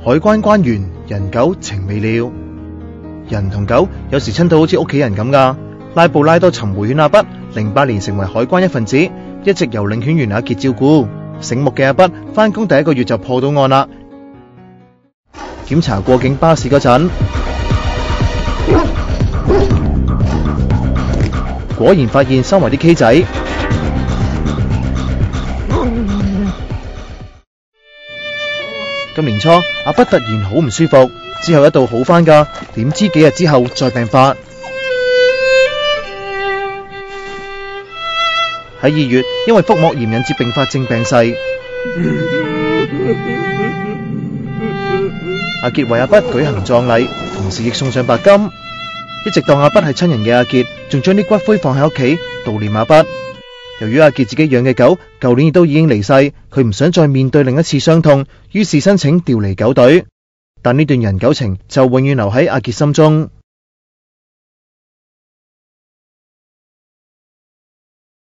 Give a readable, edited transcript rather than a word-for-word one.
海關關員人狗情未了。人同狗有時親到好似屋企人咁噶。拉布拉多尋回犬阿畢08年成為海關一份子，一直由領犬員阿傑照顧。醒目嘅阿畢返工第1個月就破到案啦。檢查過境巴士嗰陣，果然發現收埋啲 K 仔。今年初，阿畢突然好唔舒服，之後一度好返㗎，點知幾日之後再病發。喺2月，因為腹膜炎引致併發症病逝。阿傑為阿畢舉行葬禮，同時亦送上白金。一直當阿畢係親人嘅阿傑，仲將啲骨灰放喺屋企悼念阿畢。由於阿傑自己養嘅狗舊年亦都已經離世，佢唔想再面對另一次傷痛，於是申請調離狗隊。但呢段人狗情就永遠留喺阿傑心中。